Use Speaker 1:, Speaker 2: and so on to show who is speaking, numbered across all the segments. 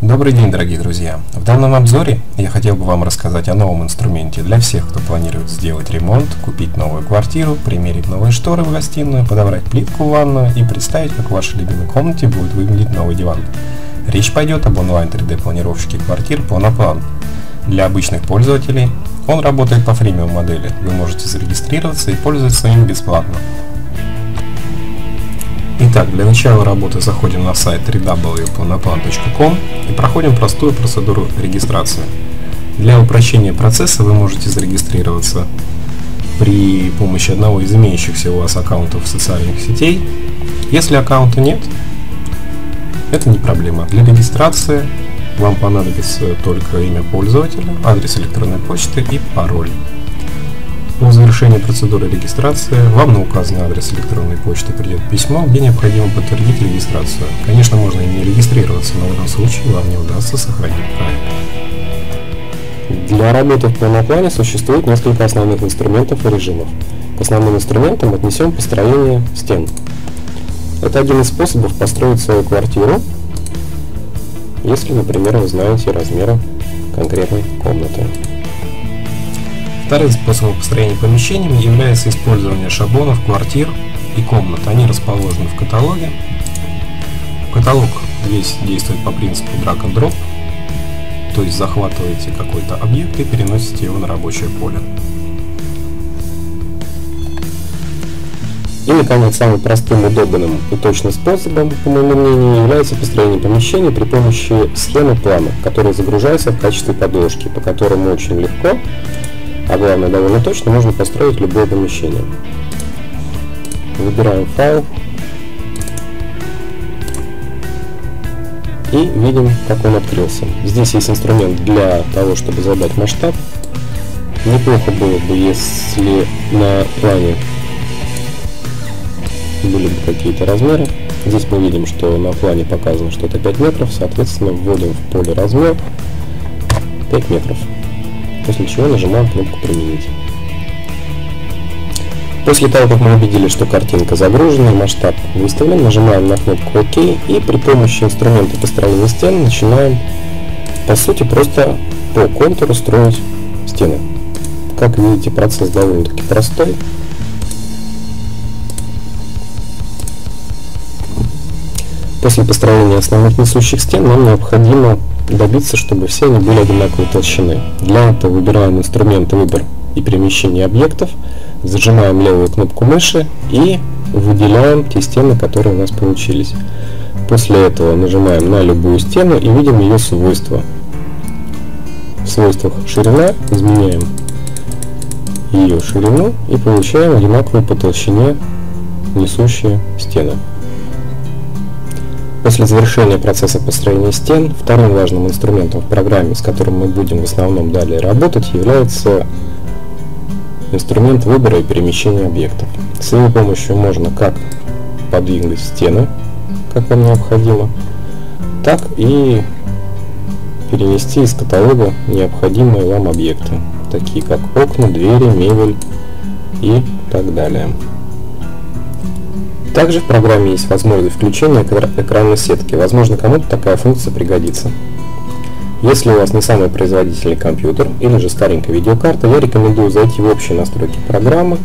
Speaker 1: Добрый день, дорогие друзья! В данном обзоре я хотел бы вам рассказать о новом инструменте для всех, кто планирует сделать ремонт, купить новую квартиру, примерить новые шторы в гостиную, подобрать плитку в ванную и представить, как в вашей любимой комнате будет выглядеть новый диван. Речь пойдет об онлайн 3D планировщике квартир Planoplano. Для обычных пользователей он работает по фримиум модели. Вы можете зарегистрироваться и пользоваться им бесплатно. Итак, для начала работы заходим на сайт www.planoplano.com и проходим простую процедуру регистрации. Для упрощения процесса вы можете зарегистрироваться при помощи одного из имеющихся у вас аккаунтов социальных сетей. Если аккаунта нет, это не проблема. Для регистрации вам понадобится только имя пользователя, адрес электронной почты и пароль. По завершении процедуры регистрации вам на указанный адрес электронной почты придет письмо, где необходимо подтвердить регистрацию. Конечно, можно и не регистрироваться, но в этом случае вам не удастся сохранить проект.
Speaker 2: Для работы в Planoplano существует несколько основных инструментов и режимов. К основным инструментам отнесем построение стен. Это один из способов построить свою квартиру, если, например, вы знаете размеры конкретной комнаты.
Speaker 1: Вторым способом построения помещений является использование шаблонов квартир и комнат. Они расположены в каталоге. Каталог весь действует по принципу drag and drop, то есть захватываете какой-то объект и переносите его на рабочее поле.
Speaker 2: И, наконец, самым простым, удобным и точным способом, по моему мнению, является построение помещений при помощи схемы плана, которая загружается в качестве подложки, по которому очень легко, а главное довольно точно, можно построить любое помещение. Выбираем файл и видим, как он открылся. Здесь есть инструмент для того, чтобы задать масштаб. Неплохо было бы, если на плане были бы какие-то размеры. Здесь мы видим, что на плане показано, что это 5 метров, соответственно вводим в поле размер 5 метров. После чего нажимаем кнопку «Применить». После того, как мы убедились, что картинка загружена, масштаб выставлен, нажимаем на кнопку «Ок» и при помощи инструмента построения стен начинаем, по сути, просто по контуру строить стены. Как видите, процесс довольно-таки простой. После построения основных несущих стен нам необходимо добиться, чтобы все они были одинаковой толщины. Для этого выбираем инструмент «Выбор и перемещение объектов», зажимаем левую кнопку мыши и выделяем те стены, которые у нас получились. После этого нажимаем на любую стену и видим ее свойства. В свойствах ширина изменяем ее ширину и получаем одинаковые по толщине несущие стены. После завершения процесса построения стен, вторым важным инструментом в программе, с которым мы будем в основном далее работать, является инструмент выбора и перемещения объектов. С его помощью можно как подвигать стены, как вам необходимо, так и перенести из каталога необходимые вам объекты, такие как окна, двери, мебель и так далее. Также в программе есть возможность включения экранной сетки. Возможно, кому-то такая функция пригодится. Если у вас не самый производительный компьютер или же старенькая видеокарта, я рекомендую зайти в общие настройки программы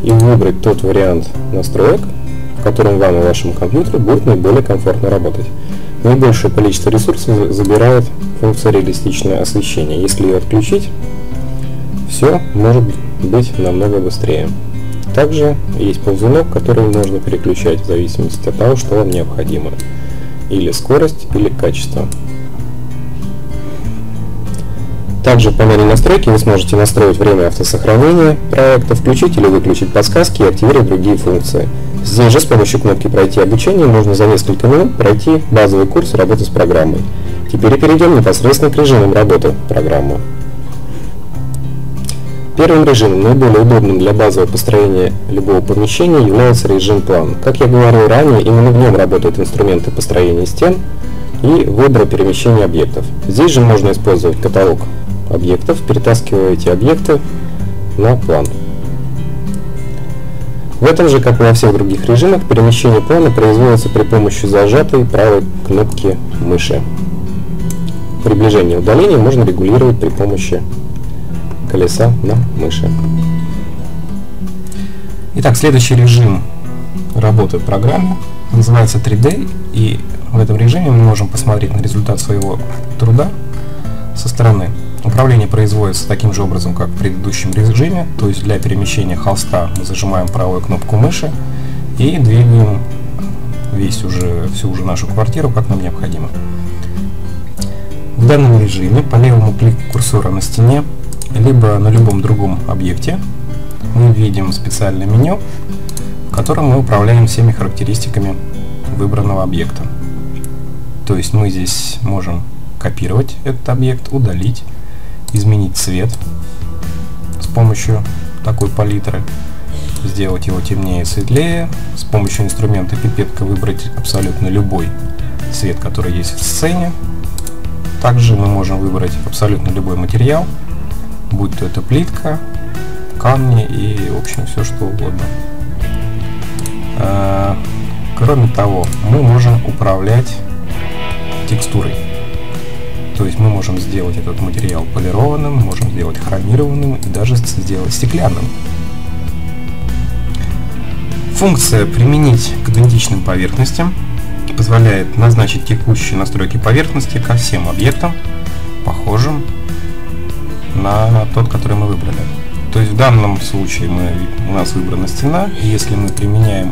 Speaker 2: и выбрать тот вариант настроек, в котором вам и вашему компьютеру будет наиболее комфортно работать. Наибольшее количество ресурсов забирает функция реалистичное освещение. Если ее отключить, все может быть намного быстрее. Также есть ползунок, который можно переключать в зависимости от того, что вам необходимо. Или скорость, или качество. Также в панели настройки вы сможете настроить время автосохранения проекта, включить или выключить подсказки и активировать другие функции. Здесь же с помощью кнопки «Пройти обучение» можно за несколько минут пройти базовый курс работы с программой. Теперь перейдем непосредственно к режимам работы программы. Первым режимом, наиболее удобным для базового построения любого помещения, является режим план. Как я говорил ранее, именно в нем работают инструменты построения стен и выбора перемещения объектов. Здесь же можно использовать каталог объектов, перетаскивая эти объекты на план. В этом же, как и во всех других режимах, перемещение плана производится при помощи зажатой правой кнопки мыши. приближение и удаление можно регулировать при помощи колеса на мыши.
Speaker 1: Итак, следующий режим работы в программе называется 3D, и в этом режиме мы можем посмотреть на результат своего труда со стороны. Управление производится таким же образом, как в предыдущем режиме, то есть для перемещения холста мы зажимаем правую кнопку мыши и двигаем всю нашу квартиру, как нам необходимо. В данном режиме по левому клику курсора на стене, либо на любом другом объекте, мы видим специальное меню, в котором мы управляем всеми характеристиками выбранного объекта. То есть мы здесь можем копировать этот объект, удалить, изменить цвет с помощью такой палитры, сделать его темнее и светлее, с помощью инструмента пипетка выбрать абсолютно любой цвет, который есть в сцене. Также мы можем выбрать абсолютно любой материал, будь то это плитка, камни и, в общем, все что угодно. Кроме того, мы можем управлять текстурой. То есть мы можем сделать этот материал полированным, можем сделать хромированным и даже сделать стеклянным. Функция «Применить к идентичным поверхностям» позволяет назначить текущие настройки поверхности ко всем объектам, похожим на тот, который мы выбрали. То есть в данном случае у нас выбрана стена, и если мы применяем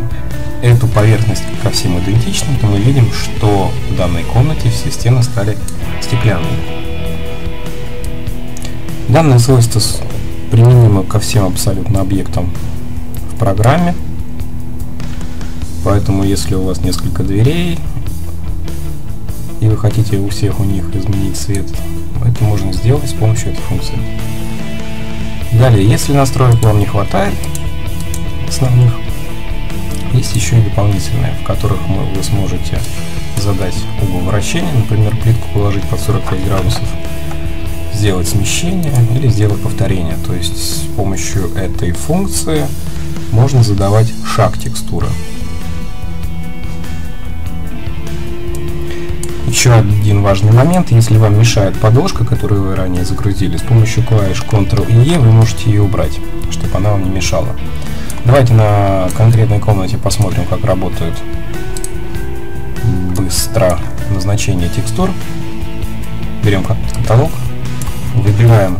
Speaker 1: эту поверхность ко всем идентичным, то мы видим, что в данной комнате все стены стали стеклянными. Данное свойство применимо ко всем абсолютно объектам в программе. Поэтому, если у вас несколько дверей, и вы хотите у всех у них изменить цвет, это можно сделать с помощью этой функции. Далее, если настроек вам не хватает основных, есть еще и дополнительные, в которых вы сможете задать угол вращения, например, плитку положить под 45 градусов, сделать смещение или сделать повторение. То есть с помощью этой функции можно задавать шаг текстуры. Еще один важный момент: если вам мешает подложка, которую вы ранее загрузили, с помощью клавиш Ctrl и E вы можете ее убрать, чтобы она вам не мешала. Давайте на конкретной комнате посмотрим, как работает быстро назначение текстур. Берем каталог, выбираем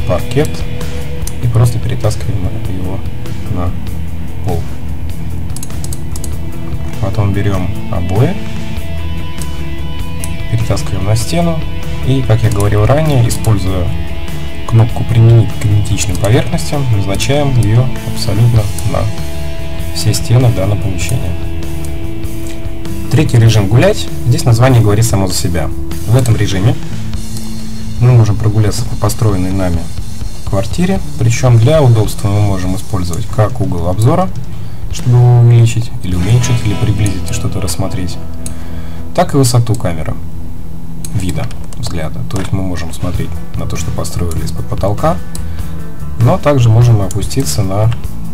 Speaker 1: паркет и просто перетаскиваем его на пол. Потом берем обои, перетаскиваем на стену и, как я говорил ранее, используя кнопку «Применить к идентичным поверхностям», назначаем ее абсолютно на все стены в данном помещении. Третий режим «Гулять». Здесь название говорит само за себя. В этом режиме мы можем прогуляться по построенной нами квартире, причем для удобства мы можем использовать как угол обзора, чтобы его увеличить или уменьшить, или приблизить и что-то рассмотреть, так и высоту камеры вида, взгляда. То есть мы можем смотреть на то, что построили из-под потолка, но также можем опуститься на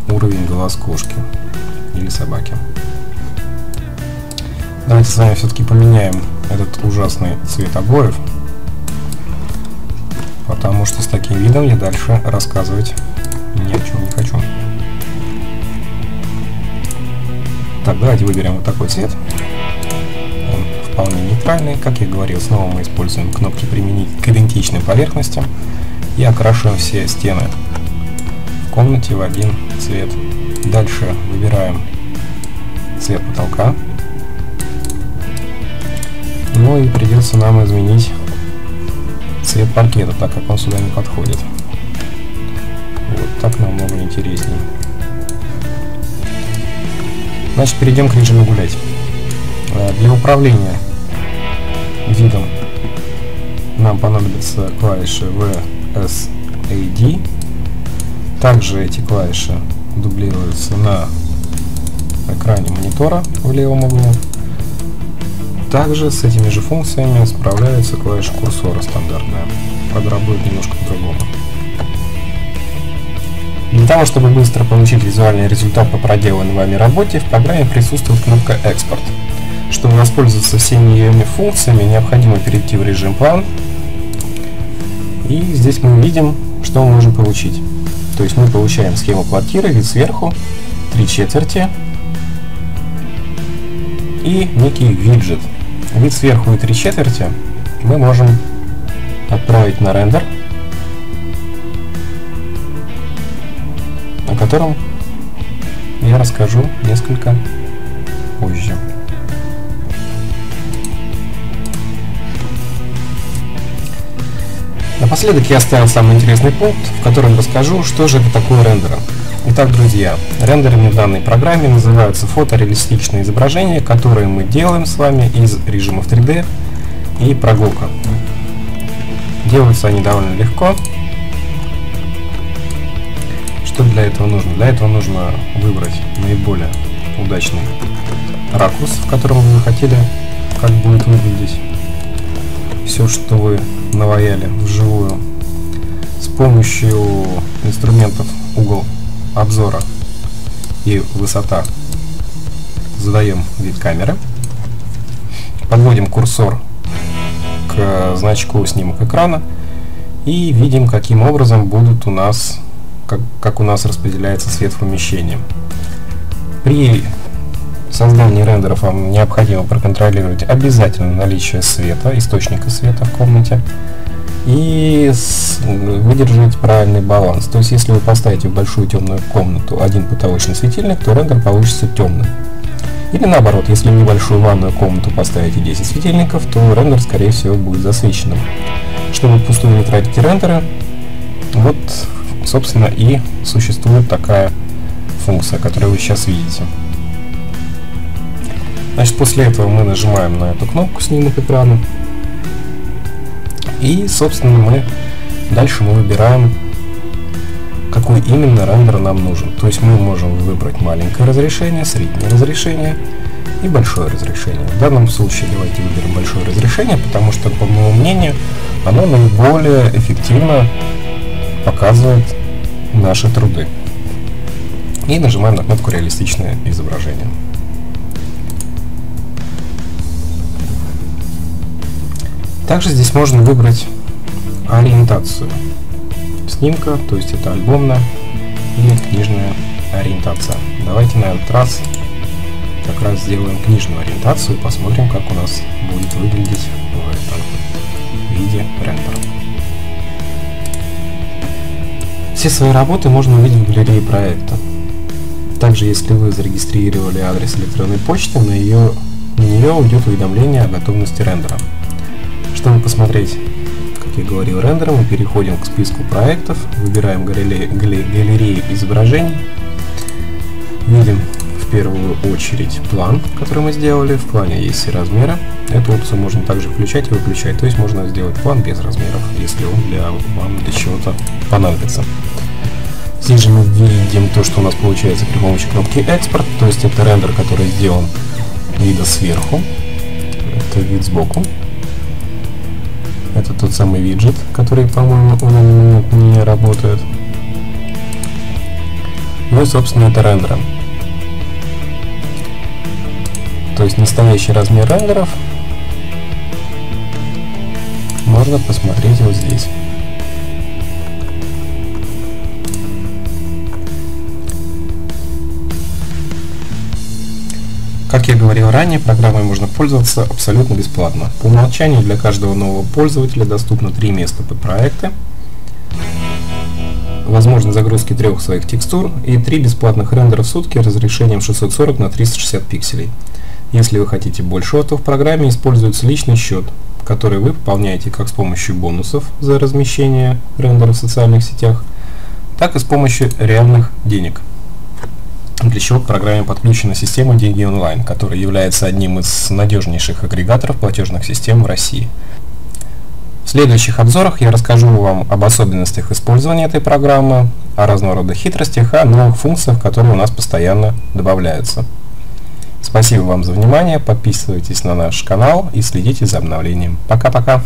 Speaker 1: уровень глаз кошки или собаки. Давайте с вами все-таки поменяем этот ужасный цвет обоев, потому что с таким видом я дальше рассказывать ни о чем не хочу. Так, давайте выберем вот такой цвет. Он вполне нейтральный. Как я говорил, снова мы используем кнопки «Применить к идентичным поверхностям» и окрашиваем все стены в комнате в один цвет. Дальше выбираем цвет потолка. Ну и придется нам изменить цвет паркета, так как он сюда не подходит. Вот так намного интереснее. Значит, перейдем к режиму «Гулять». Для управления видом нам понадобятся клавиши V, S, A, D. Также эти клавиши дублируются на экране монитора в левом углу. Также с этими же функциями справляется клавиша курсора стандартная. Правда, работает немножко по-другому. Для того, чтобы быстро получить визуальный результат по проделанной вами работе, в программе присутствует кнопка «Экспорт». Чтобы воспользоваться всеми ее функциями, необходимо перейти в режим «План». И здесь мы видим, что мы можем получить. То есть мы получаем схему квартиры, вид сверху, 3/4 и некий виджет. Вид сверху и 3/4 мы можем отправить на рендер, о котором я расскажу несколько позже. Напоследок я оставил самый интересный пункт, в котором расскажу, что же это такое рендеры. Итак, друзья, рендерами в данной программе называются фотореалистичные изображения, которые мы делаем с вами из режимов 3D и прогулка. Делаются они довольно легко. Что для этого нужно? Для этого нужно выбрать наиболее удачный ракурс, в котором вы хотели, как будет выглядеть все, что вы наваяли вживую. С помощью инструментов угол обзора и высота задаем вид камеры, подводим курсор к значку снимок экрана и видим, каким образом будут у нас, как у нас распределяется свет в помещении. При создании рендеров вам необходимо проконтролировать обязательно наличие света, источника света в комнате, и выдержать правильный баланс. То есть, если вы поставите в большую темную комнату один потолочный светильник, то рендер получится темным. Или наоборот, если в небольшую ванную комнату поставите 10 светильников, то рендер, скорее всего, будет засвеченным. Чтобы впустую не тратить рендеры, вот, собственно, и существует такая функция, которую вы сейчас видите. Значит, после этого мы нажимаем на эту кнопку «Снимок экрана». И, собственно, дальше мы выбираем, какой именно рендер нам нужен. То есть мы можем выбрать маленькое разрешение, среднее разрешение и большое разрешение. В данном случае давайте выберем большое разрешение, потому что, по моему мнению, оно наиболее эффективно показывает наши труды. И нажимаем на кнопку «Реалистичное изображение». Также здесь можно выбрать ориентацию снимка, то есть это альбомная или книжная ориентация. Давайте на этот раз как раз сделаем книжную ориентацию и посмотрим, как у нас будет выглядеть в этом виде рендера. Все свои работы можно увидеть в галерее проекта. Также, если вы зарегистрировали адрес электронной почты, на нее уйдет уведомление о готовности рендера. Чтобы посмотреть, как я говорил, рендеры, мы переходим к списку проектов, выбираем галерею изображений, видим в первую очередь план, который мы сделали. В плане есть все размеры. Эту опцию можно также включать и выключать, то есть можно сделать план без размеров, если он вам для чего-то понадобится. Здесь же мы видим то, что у нас получается при помощи кнопки «Экспорт», то есть это рендер, который сделан вида сверху, это вид сбоку. Это тот самый виджет, который, по-моему, в данный момент не работает. Ну и, собственно, это рендеры. То есть настоящий размер рендеров можно посмотреть вот здесь. Как я говорил ранее, программой можно пользоваться абсолютно бесплатно. По умолчанию для каждого нового пользователя доступно 3 места под проекты, возможность загрузки 3 своих текстур и 3 бесплатных рендера в сутки разрешением 640 на 360 пикселей. Если вы хотите больше, то в программе используется личный счет, который вы пополняете как с помощью бонусов за размещение рендеров в социальных сетях, так и с помощью реальных денег. Для чего к программе подключена система «Деньги онлайн», которая является одним из надежнейших агрегаторов платежных систем в России. В следующих обзорах я расскажу вам об особенностях использования этой программы, о разного рода хитростях, о новых функциях, которые у нас постоянно добавляются. Спасибо вам за внимание, подписывайтесь на наш канал и следите за обновлением. Пока-пока!